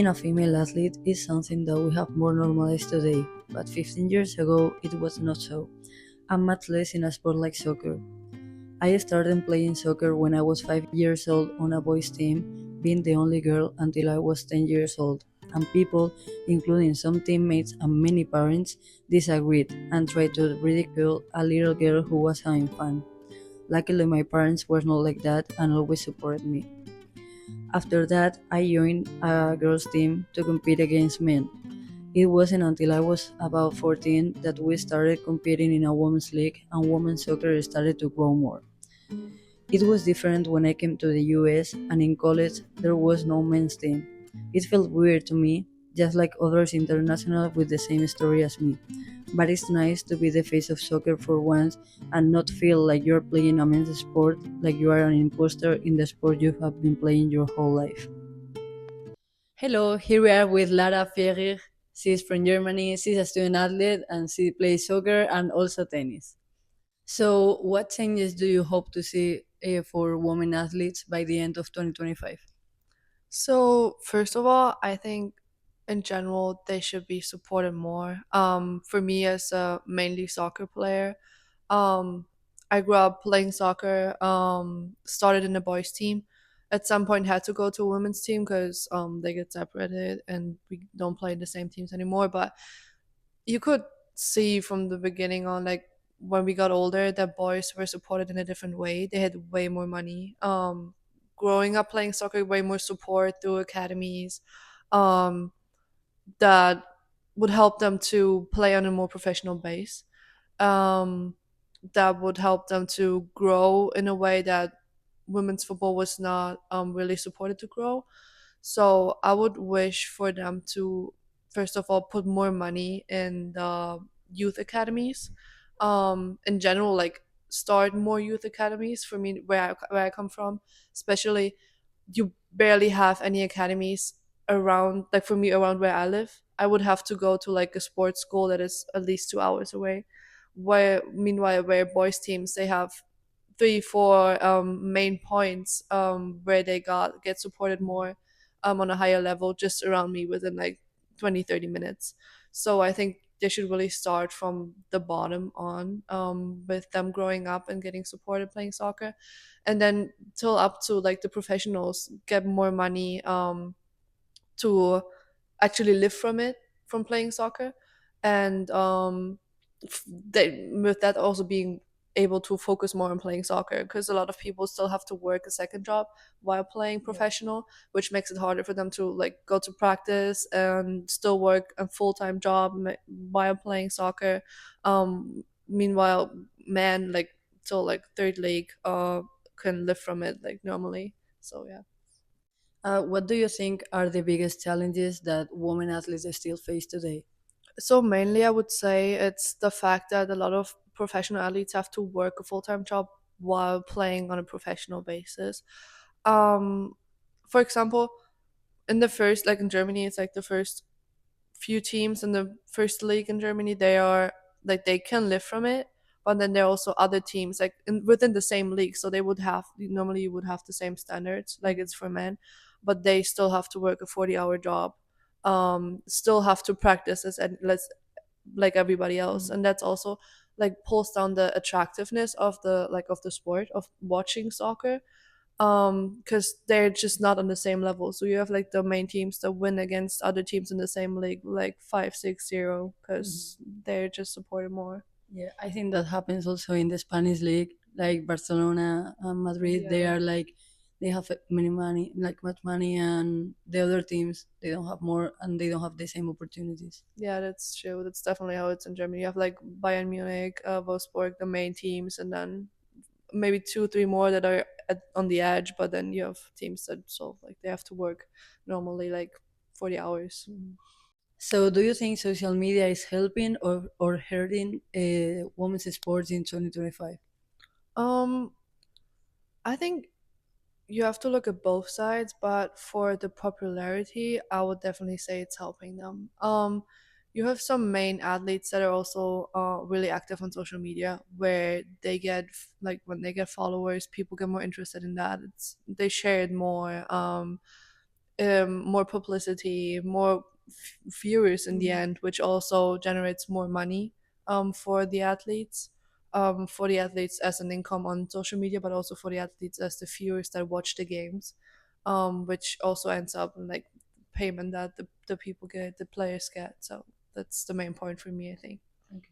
Being a female athlete is something that we have more normalized today, but 15 years ago it was not so. I'm much less in a sport like soccer. I started playing soccer when I was 5 years old on a boys' team, being the only girl until I was 10 years old. And people, including some teammates and many parents, disagreed and tried to ridicule a little girl who was having fun. Luckily, my parents were not like that and always supported me. After that, I joined a girls' team to compete against men. It wasn't until I was about 14 that we started competing in a women's league and women's soccer started to grow more. It was different when I came to the US and in college there was no men's team. It felt weird to me, just like others international with the same story as me. But it's nice to be the face of soccer for once and not feel like you're playing a men's sport, like you are an imposter in the sport you have been playing your whole life. Hello, here we are with Lara Ferrer. She's from Germany, she's a student athlete, and she plays soccer and also tennis. So, what changes do you hope to see for women athletes by the end of 2025? So, first of all, I think in general they should be supported more. For me as a mainly soccer player, um, I grew up playing soccer. Started in the boys team. At some point, had to go to a women's team because they get separated and we don't play in the same teams anymore. But you could see from the beginning on, like when we got older, that boys were supported in a different way. They had way more money. Growing up playing soccer, way more support through academies. Um, that would help them to play on a more professional base. Um, that would help them to grow in a way that women's football was not really supported to grow. So I would wish for them to, first of all, put more money in the youth academies. In general, like start more youth academies for me where I come from, especially you barely have any academies around, like for me around where I live. I would have to go to like a sports school that is at least 2 hours away. Where meanwhile where boys teams they have three, four main points where they get supported more on a higher level just around me within like 20, 30 minutes. So I think they should really start from the bottom on with them growing up and getting supported playing soccer, and then till up to like the professionals get more money to actually live from it, from playing soccer. And with that also being able to focus more on playing soccer, because a lot of people still have to work a second job while playing Yeah. professional, which makes it harder for them to like go to practice and still work a full-time job while playing soccer. Meanwhile men like till like third league can live from it like normally. So yeah. What do you think are the biggest challenges that women athletes still face today? So mainly, I would say it's the fact that a lot of professional athletes have to work a full time job while playing on a professional basis. Um, for example, in the first, like in Germany, it's like the first few teams in the first league in Germany, they are like they can live from it, but then there are also other teams like within the same league, so they would have normally you would have the same standards like it's for men, but they still have to work a 40-hour job, still have to practice as let's like everybody else, Mhm. and that's also like pulls down the attractiveness of the like of the sport of watching soccer, because they're just not on the same level. So you have like the main teams that win against other teams in the same league like 5-6-0 Mhm. because they're just supported more. Yeah, I think that happens also in the Spanish league, like Barcelona and Madrid. They Yeah. are like they have many money, like much money, and the other teams they don't have more, and they don't have the same opportunities. Yeah, that's true. That's definitely how it's in Germany. You have like Bayern Munich, Wolfsburg, the main teams, and then maybe two, three more that are on the edge. But then you have teams that so like they have to work normally like 40 hours. So, do you think social media is helping or hurting women's sports in 2025? Um, I think you have to look at both sides, but for the popularity, I would definitely say it's helping them. You have some main athletes that are also really active on social media, where they get like when they get followers, people get more interested in that. They share it more. more publicity, more viewers in the Mhm. end, which also generates more money for the athletes. For the athletes as an income on social media, but also for the athletes as the viewers that watch the games, which also ends up in like payment that the people get, the players get. So that's the main point for me, I think. Okay.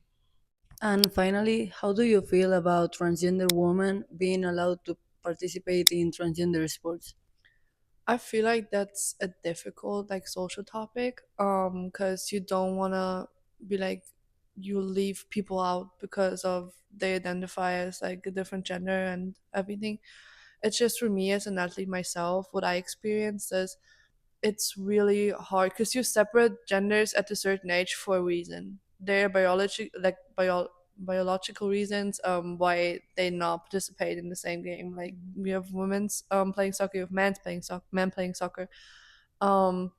And finally, how do you feel about transgender women being allowed to participate in transgender sports? I feel like that's a difficult like social topic because you don't want to be like you leave people out because of they identify as like a different gender and everything. It's just for me as an athlete myself, what I experienced is it's really hard because you separate genders at a certain age for a reason. There are biological reasons why they not participate in the same game. Like we have women's playing soccer, we have men playing soccer. Um,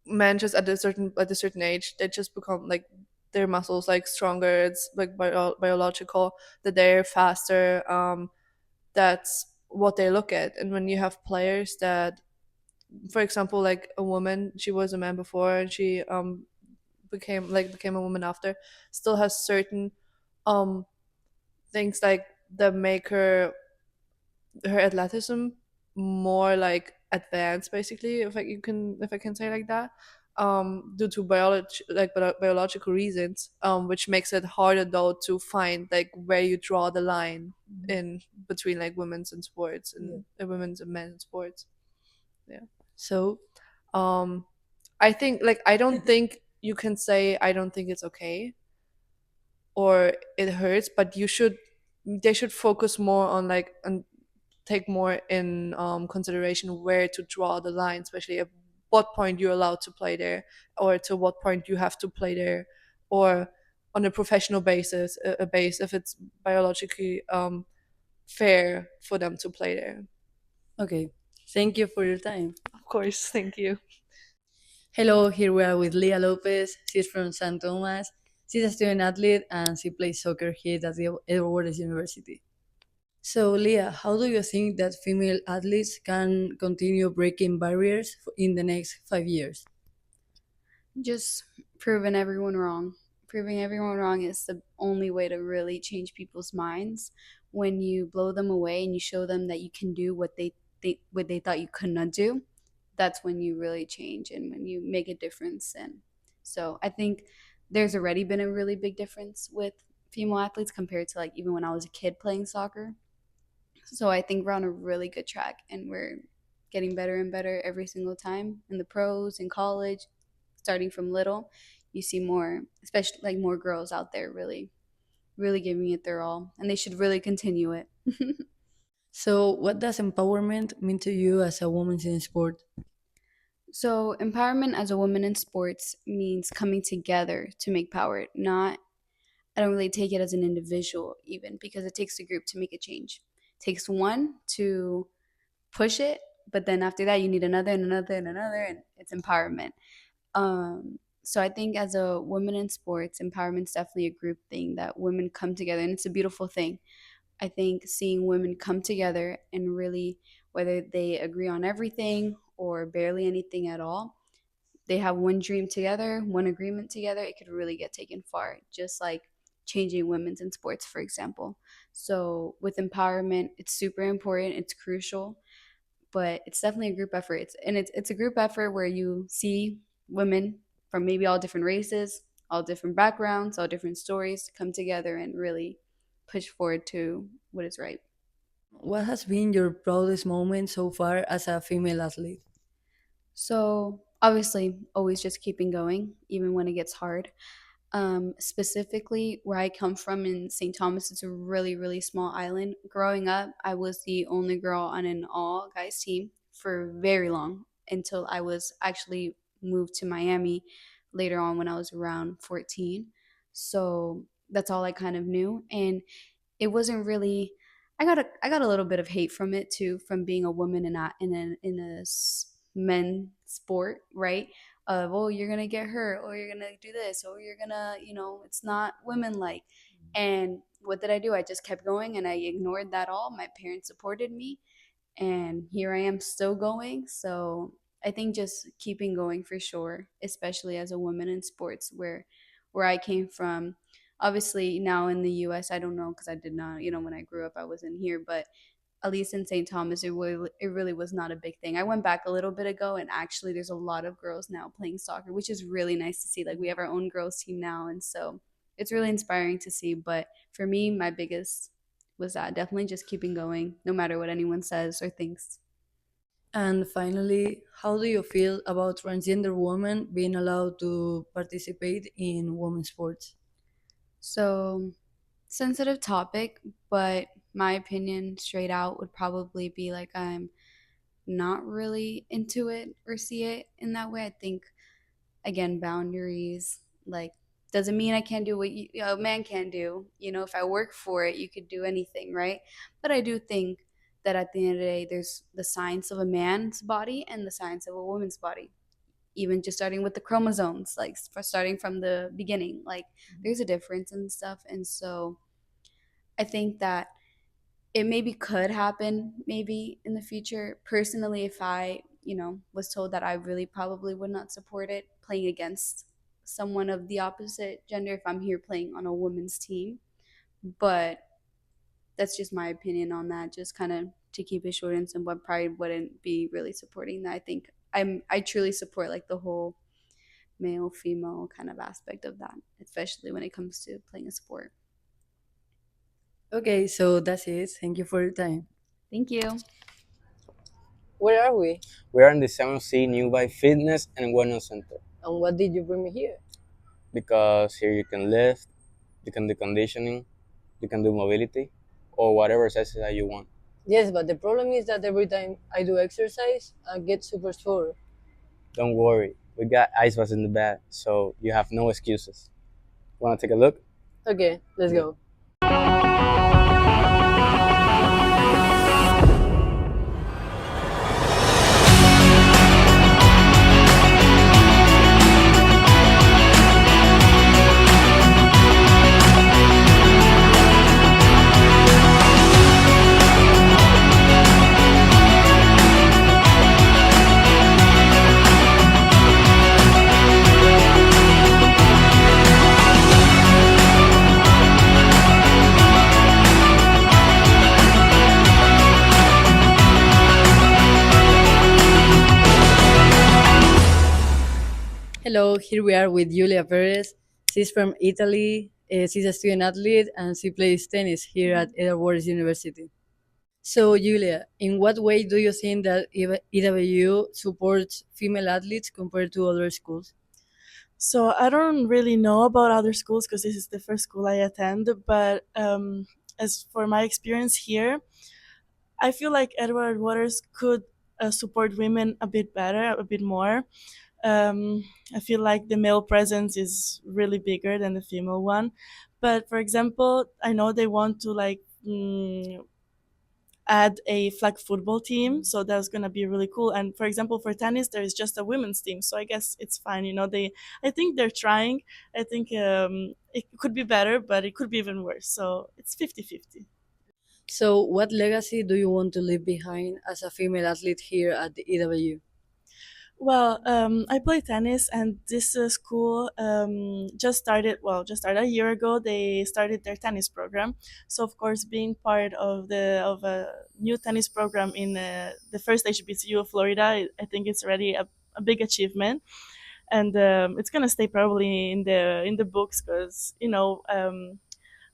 Men just at a certain age they just become like their muscles like stronger. It's like biological that they're faster. That's what they look at, and when you have players that, for example, like a woman, she was a man before and she became a woman after, still has certain um things like that make her athleticism more like advanced, basically, if I can say like that, due to biological reasons, which makes it harder though to find like where you draw the line Mhm. in between like women's and sports Yeah. and women's and men's sports. Yeah. So, um I think like I don't think you can say I don't think it's okay or it hurts, but they should focus more on like and take more in consideration where to draw the line, especially at what point you're allowed to play there, or to what point you have to play there, or on a professional basis, a base if it's biologically fair for them to play there. okay, thank you for your time. Of course, thank you. Hello, here we are with Leah Lopez. She's from San Thomas. She's a student athlete and she plays soccer here at the Edwards University. So, Leah, how do you think that female athletes can continue breaking barriers in the next 5 years? Just proving everyone wrong. Proving everyone wrong is the only way to really change people's minds. When you blow them away and you show them that you can do what they thought you could not do, that's when you really change and when you make a difference. And so I think there's already been a really big difference with female athletes compared to like even when I was a kid playing soccer. So I think we're on a really good track and we're getting better and better every single time in the pros, in college, starting from little. You see more, especially like more girls out there really, really giving it their all. And they should really continue it. So, what does empowerment mean to you as a woman in sport? So, empowerment as a woman in sports means coming together to make power, not, I don't really take it as an individual even because it takes a group to make a change. It takes one to push it, but then after that, you need another and another and another, and it's empowerment. So I think as a woman in sports, empowerment's definitely a group thing that women come together, and it's a beautiful thing. I think seeing women come together and really, whether they agree on everything or barely anything at all, they have one dream together, one agreement together, it could really get taken far, just like changing women's in sports, for example. So with empowerment, it's super important, it's crucial, but it's definitely a group effort. It's a group effort where you see women from maybe all different races, all different backgrounds, all different stories come together and really push forward to what is right. What has been your proudest moment so far as a female athlete? So obviously, always just keeping going, even when it gets hard. Specifically, where I come from in St. Thomas, it's a really, really small island. Growing up, I was the only girl on an all guys team for very long until I was actually moved to Miami later on when I was around 14. So that's all I kind of knew. And it wasn't really, I got a little bit of hate from it too, from being a woman in a men sport, right? Of, oh, you're gonna get hurt, or you're gonna do this, or you're gonna, it's not women like. And what did I do? I just kept going and I ignored that all. My parents supported me, and here I am still going. So I think just keeping going for sure, especially as a woman in sports where I came from. Obviously, now in the US, I don't know because I did not, when I grew up, I wasn't here, but at least in St. Thomas, it really was not a big thing. I went back a little bit ago, and actually, there's a lot of girls now playing soccer, which is really nice to see. Like we have our own girls team now, and so it's really inspiring to see. But for me, my biggest was that definitely just keeping going, no matter what anyone says or thinks. And finally, how do you feel about transgender women being allowed to participate in women's sports? So sensitive topic, but my opinion straight out would probably be like I'm not really into it or see it in that way. I think again boundaries like doesn't mean I can't do what a man can do. If I work for it, you could do anything, right? But I do think that at the end of the day, there's the science of a man's body and the science of a woman's body. Even just starting with the chromosomes, like starting from the beginning, like there's a difference and stuff. And so I think that it maybe could happen maybe in the future. Personally, if I, was told that I really probably would not support it playing against someone of the opposite gender if I'm here playing on a women's team. But that's just my opinion on that. Just kind of to keep it short and simple, I probably wouldn't be really supporting that. I think I truly support like the whole male female kind of aspect of that, especially when it comes to playing a sport. Okay, so that's it. Thank you for your time. Thank you. Where are we? We are in the 7C Nearby Fitness and Wellness Center And what did you bring me here? because here you can lift, you can do conditioning, you can do mobility, or whatever exercise that you want. Yes, but the problem is that every time I do exercise, I get super sore. Don't worry, we got ice baths in the bath, so you have no excuses. Want to take a look? Okay, let's Yeah. go. Hello, here we are with Julia Perez. She's from Italy. She's a student athlete and she plays tennis here at Edward University. So, Julia, in what way do you think that EWU supports female athletes compared to other schools? So I don't really know about other schools because this is the first school I attend. But as for my experience here, I feel like Edward Waters could support women a bit better, a bit more. I feel like the male presence is really bigger than the female one. But for example, I know they want to like add a flag football team, so that's gonna be really cool. And for example, for tennis, there is just a women's team, so I guess it's fine. I think they're trying. I think it could be better, but it could be even worse. So it's 50-50. So, what legacy do you want to leave behind as a female athlete here at the EWU? Well, I play tennis, and this school just started a year ago. They started their tennis program, so of course, being part of a new tennis program in the first HBCU of Florida, I think it's already a big achievement, and it's gonna stay probably in the books because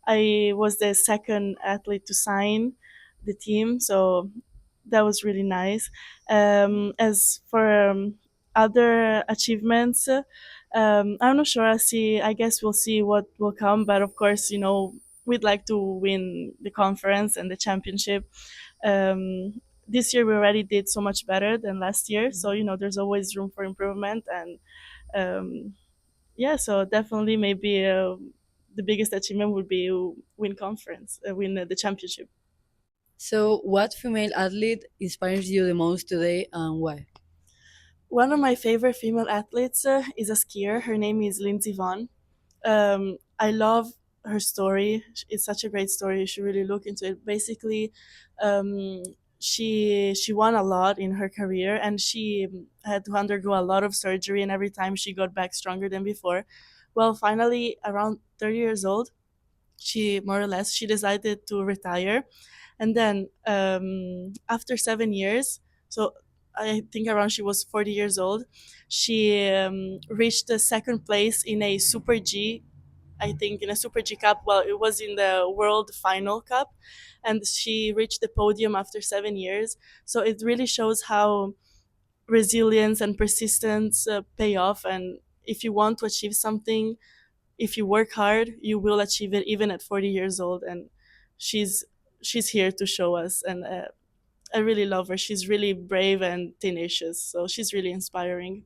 I was the second athlete to sign the team, so that was really nice. As for other achievements, I'm not sure. I guess we'll see what will come. But of course, we'd like to win the conference and the championship. This year we already did so much better than last year, so there's always room for improvement. And um, yeah, so definitely maybe the biggest achievement would be win the championship. So, what female athlete inspires you the most today and why? One of my favorite female athletes is a skier. Her name is Lindsey Vonn. I love her story. It's such a great story. You should really look into it. Basically, um, she won a lot in her career, and she had to undergo a lot of surgery, and every time she got back stronger than before. Well, finally, around 30 years old, she more or less she decided to retire. And then after 7 years, so I think around she was 40 years old, she reached the second place in a super G, I think in a super G cup. Well, it was in the world final cup, and she reached the podium after 7 years. So it really shows how resilience and persistence pay off. And if you want to achieve something, if you work hard, you will achieve it even at 40 years old. And she's she's here to show us. And I really love her. She's really brave and tenacious. So she's really inspiring.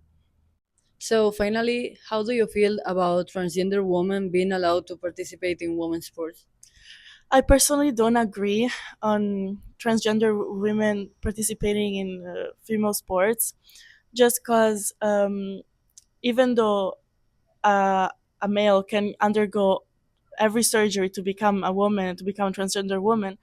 So, finally, how do you feel about transgender women being allowed to participate in women's sports? I personally don't agree on transgender women participating in female sports, just because even though uh, a male can undergo every surgery to become a woman, to become a transgender woman,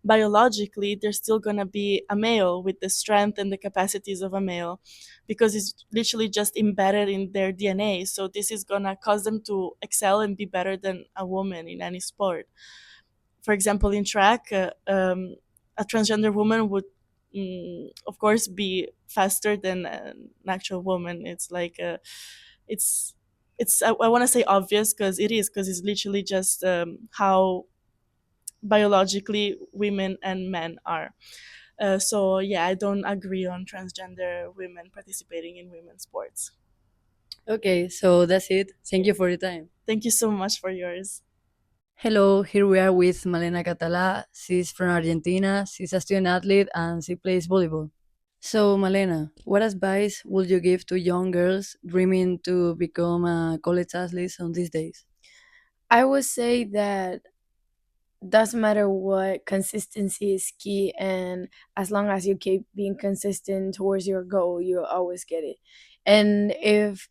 biologically they're still going to be a male with the strength and the capacities of a male, because it's literally just embedded in their DNA. So this is going to cause them to excel and be better than a woman in any sport. For example, in track, a transgender woman would, of course, be faster than an actual woman. It's like it's I want to say obvious, because it is, because it's literally just how biologically women and men are. So yeah, I don't agree on transgender women participating in women's sports. Okay, so that's it. Thank you for your time. Thank you so much for yours. Hello, here we are with Malena Catalá. She's from Argentina, she's a student athlete, and she plays volleyball. So, Malena, what advice would you give to young girls dreaming to become a college athlete on these days? I would say that doesn't matter what, consistency is key, and as long as you keep being consistent towards your goal, you'll always get it. And if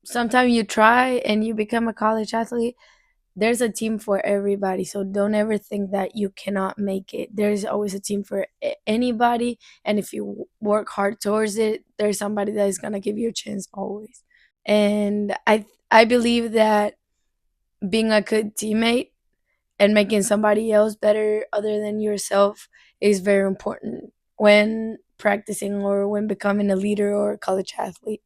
sometimes you try and you become a college athlete, there's a team for everybody. So don't ever think that you cannot make it. There's always a team for anybody, and if you work hard towards it, there's somebody that is going to give you a chance always. And I believe that being a good teammate and making somebody else better other than yourself is very important when practicing or when becoming a leader or a college athlete.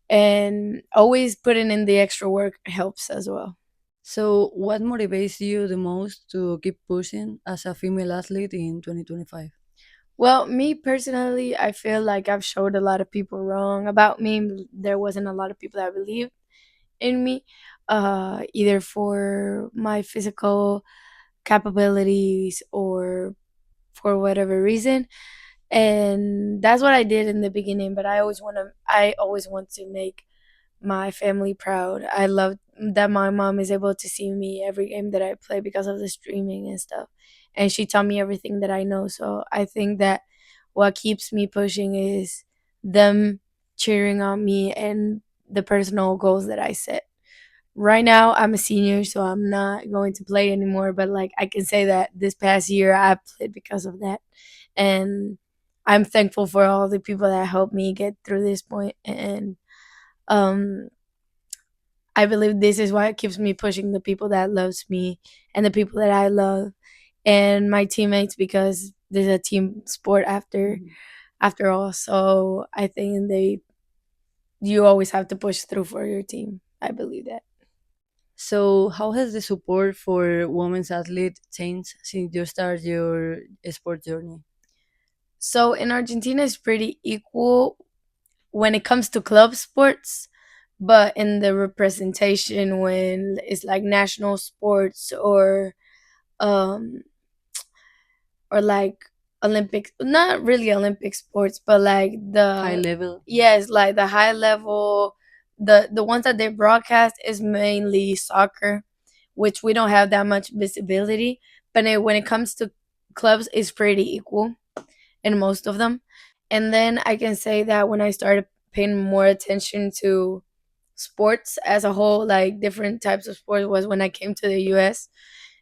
And always putting in the extra work helps as well. So, what motivates you the most to keep pushing as a female athlete in 2025? Well, me personally, I feel like I've showed a lot of people wrong about me. There wasn't a lot of people that believed in me, either for my physical capabilities or for whatever reason. And that's what I did in the beginning. But I always want to make my family proud. I love that my mom is able to see me every game that I play because of the streaming and stuff. And she taught me everything that I know. So I think that what keeps me pushing is them cheering on me and the personal goals that I set. Right now, I'm a senior, so I'm not going to play anymore. But like, I can say that this past year I played because of that. And I'm thankful for all the people that helped me get through this point. And um, I believe this is why it keeps me pushing the people that loves me and the people that I love and my teammates, because there's a team sport after all. So I think you always have to push through for your team. I believe that. So, how has the support for women's athletes changed since you started your sport journey? So in Argentina, it's pretty equal when it comes to club sports, but in the representation, when it's like national sports um or like Olympic, not really Olympic sports, but like High level? yes, like the high level, the ones that they broadcast is mainly soccer, which we don't have that much visibility. But when it comes to clubs, it's pretty equal in most of them. And then I can say that when I started paying more attention to sports as a whole, like different types of sports, was when I came to the US.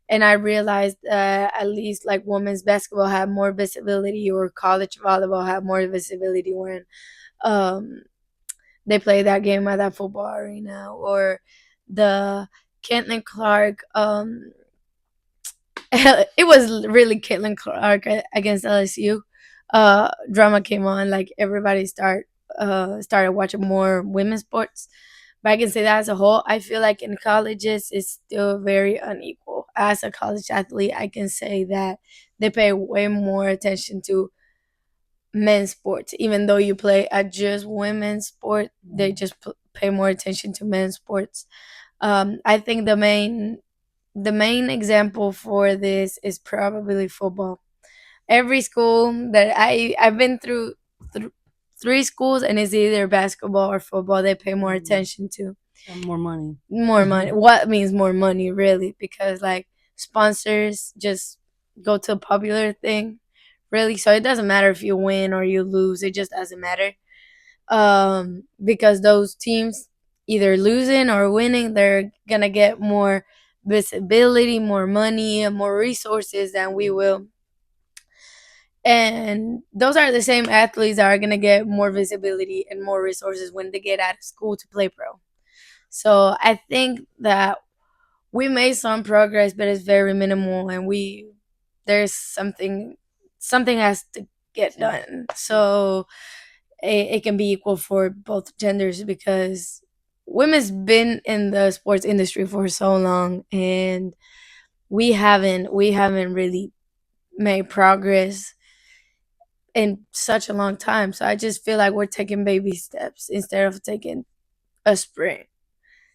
and I realized at least like women's basketball had more visibility, or college volleyball had more visibility when um, they play that game at that football arena, or the Caitlin Clark. It was really Caitlin Clark against LSU. Drama came on, like everybody started watching more women's sports. But I can say that as a whole, I feel like in colleges it's still very unequal. As a college athlete, I can say that they pay way more attention to men's sports, even though you play at just women's sport. They just pay more attention to men's sports. I think the main example for this is probably football. Every school that I've been through th- three schools, and it's either basketball or football they pay more attention to. And more money. More money. What means more money, really? Because like sponsors just go to a popular thing, really. So it doesn't matter if you win or you lose. It just doesn't matter. Because those teams either losing or winning, they're gonna get more visibility, more money, and more resources than we will. And those are the same athletes that are gonna get more visibility and more resources when they get out of school to play pro. So I think that we made some progress, but it's very minimal, and there's something has to get done. So it can be equal for both genders, because women's been in the sports industry for so long, and we haven't really made progress in such a long time. So I just feel like we're taking baby steps instead of taking a sprint.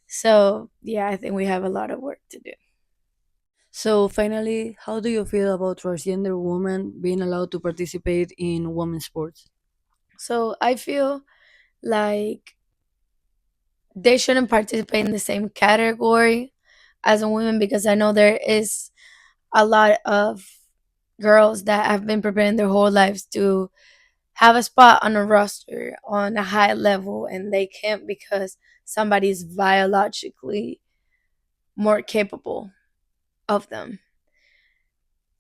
So yeah, I think we have a lot of work to do. So finally, how do you feel about transgender women being allowed to participate in women's sports? So I feel like they shouldn't participate in the same category as a woman, because I know there is a lot of girls that have been preparing their whole lives to have a spot on a roster on a high level, and they can't because somebody's biologically more capable of them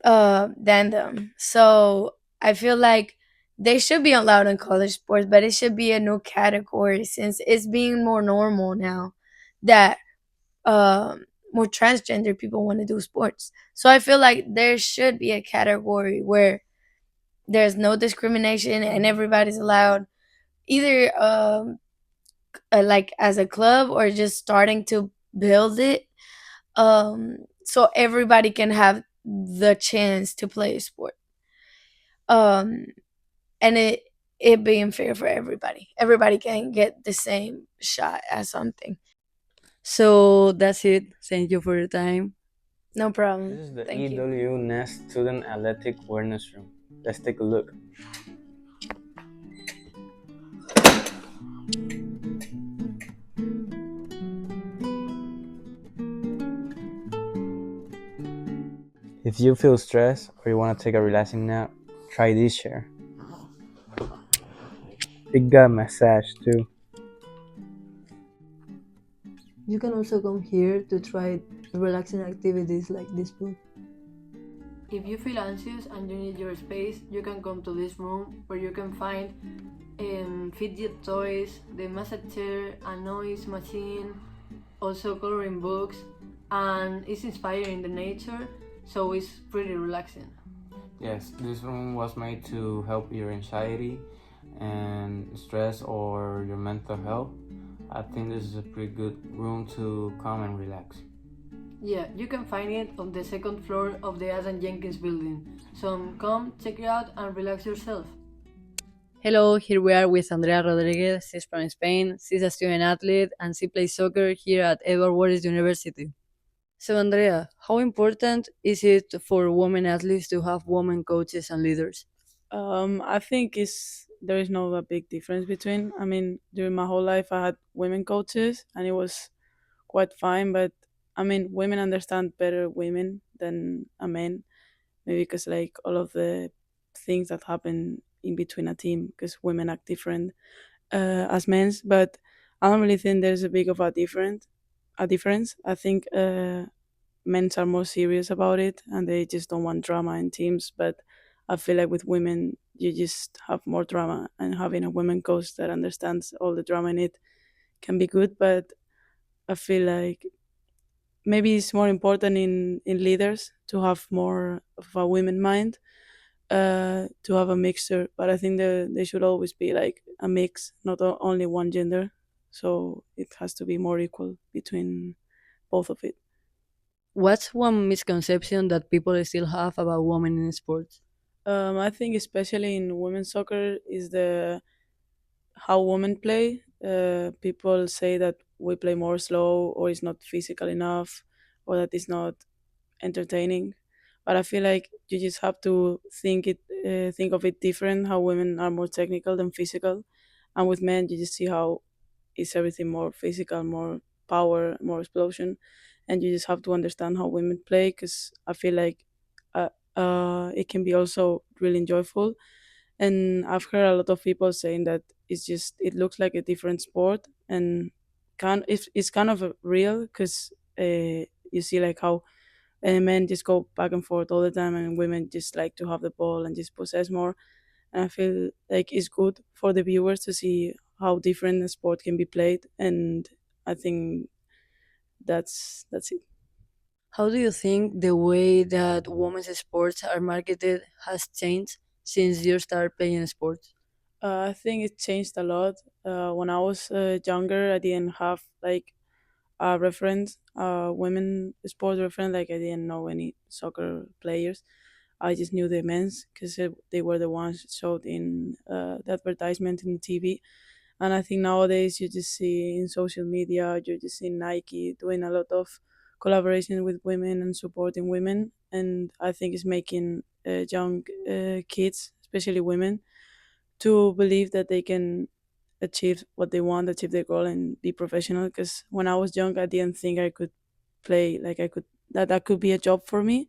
than them. So I feel like they should be allowed in college sports, but it should be a new category, since it's being more normal now that um, more transgender people want to do sports. So I feel like there should be a category where there's no discrimination and everybody's allowed, either like as a club or just starting to build it, so everybody can have the chance to play a sport, um, and it being fair for everybody. Everybody can get the same shot at something. So that's it. Thank you for your time. No This problem. is the Thank you. EW Nest Student Athletic Awareness Room. Let's take a look. If you feel stressed or you want to take a relaxing nap, try this chair. It got massage too. You can also come here to try relaxing activities like this book. If you feel anxious and you need your space, you can come to this room where you can find fidget toys, the massage chair, a noise machine, also coloring books, and it's inspiring the nature, so it's pretty relaxing. Yes, this room was made to help your anxiety and stress or your mental health. I think this is a pretty good room to come and relax. Yeah, you can find it on the second floor of the Asan Jenkins building. So come, check it out, and relax yourself. Hello, here we are with Andrea Rodriguez. She's from Spain. She's a student athlete and she plays soccer here at Edward Waters University. So, Andrea, how important is it for women athletes to have women coaches and leaders? I think there is no a big difference between. I mean, during my whole life, I had women coaches, and it was quite fine. But I mean, women understand better women than a man, maybe because like all of the things that happen in between a team, because women act different as men's. But I don't really think there's a big of a difference. I think men are more serious about it and they just don't want drama in teams. But I feel like with women, you just have more drama, and having a women coach that understands all the drama in it can be good. But I feel like maybe it's more important in leaders to have more of a women mind, to have a mixture. But I think there should always be like a mix, not only one gender. So it has to be more equal between both of it. What's one misconception that people still have about women in sports? I think especially in women's soccer is the how women play. People say that we play more slow, or it's not physical enough, or that it's not entertaining. But I feel like you just have to think of it different. How women are more technical than physical, and with men you just see how is everything more physical, more power, more explosion, and you just have to understand how women play. Because I feel like it can be also really enjoyable. And I've heard a lot of people saying that it looks like a different sport, and it's kind of real because you see like how men just go back and forth all the time, and women just like to have the ball and just possess more. And I feel like it's good for the viewers to see how different the sport can be played, and I think that's it. How do you think the way that women's sports are marketed has changed since you started playing sports? I think it changed a lot. When I was younger, I didn't have like a reference, women sports reference. Like I didn't know any soccer players. I just knew the men's because they were the ones showed in the advertisement in TV. And I think nowadays you just see in social media, you just see Nike doing a lot of collaboration with women and supporting women. And I think it's making young kids, especially women, to believe that they can achieve what they want, achieve their goal, and be professional. Because when I was young, I didn't think I could play, like I could, that could be a job for me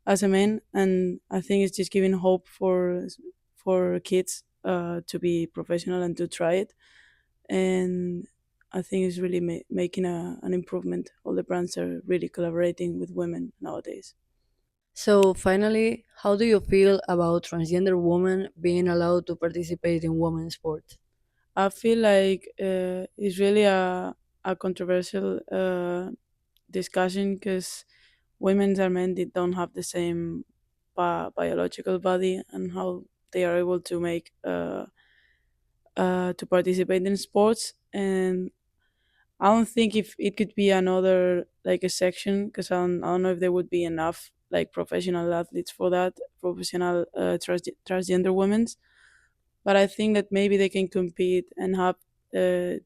as a man. And I think it's just giving hope for kids to be professional and to try it. And I think it's really making an improvement. All the brands are really collaborating with women nowadays. So, finally, how do you feel about transgender women being allowed to participate in women's sports? I feel like it's really a controversial discussion because women and men they don't have the same biological body, and how they are able to make to participate in sports. And I don't think if it could be another like a section, because I don't know if there would be enough like professional athletes for that, professional transgender women. But I think that maybe they can compete and have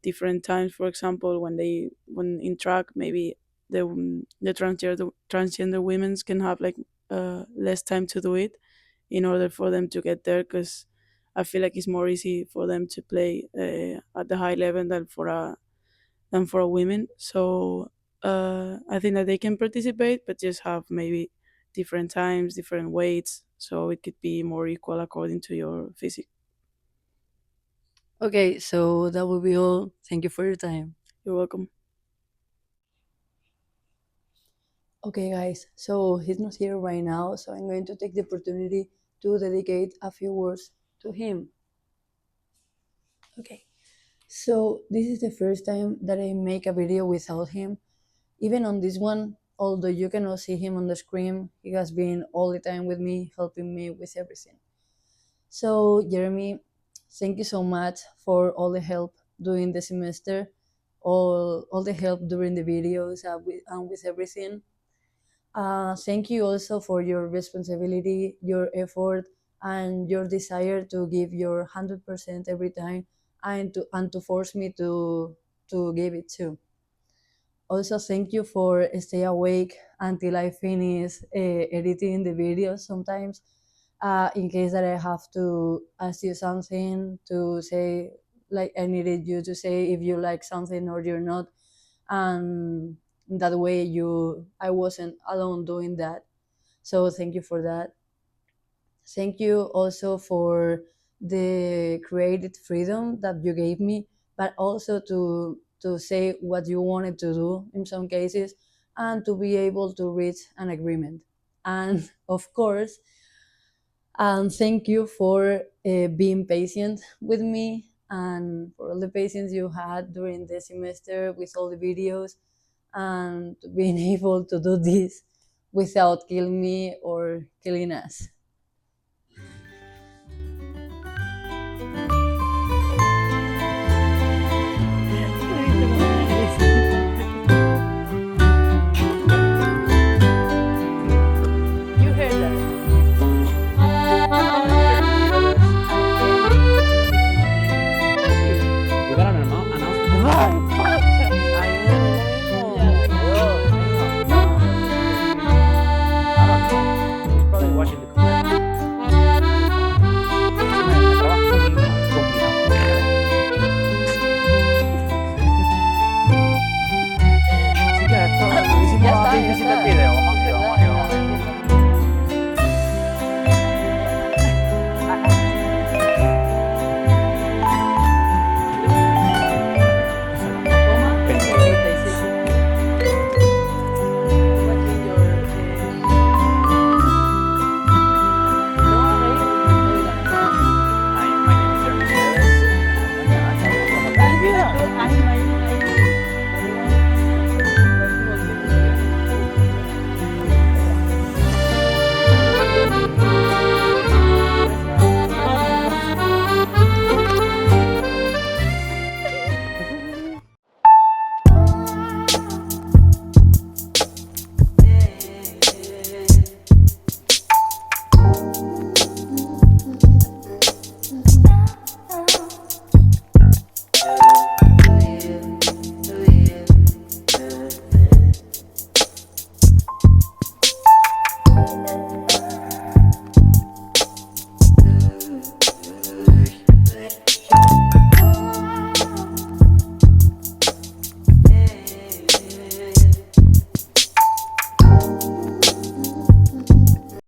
different times. For example, when in track, maybe the transgender women can have like less time to do it in order for them to get there. Because I feel like it's more easy for them to play at the high level than for a women. So I think that they can participate, but just have maybe different times, different weights, so it could be more equal according to your physique. Okay, so that will be all. Thank you for your time. You're welcome. Okay, guys, so he's not here right now, so I'm going to take the opportunity to dedicate a few words to him. Okay, so this is the first time that I make a video without him. Even on this one, although you cannot see him on the screen, he has been all the time with me, helping me with everything. So, Jeremy, thank you so much for all the help during the semester, all the help during the videos and with everything. Thank you also for your responsibility, your effort, and your desire to give your 100% every time, and to force me to give it too. Also, thank you for stay awake until I finish editing the videos sometimes. In case that I have to ask you something to say, like I needed you to say if you like something or you're not, and that way I wasn't alone doing that. So thank you for that. Thank you also for the creative freedom that you gave me, but also to say what you wanted to do in some cases, and to be able to reach an agreement. And of course, thank you for being patient with me and for all the patience you had during the semester with all the videos and being able to do this without killing me or killing us.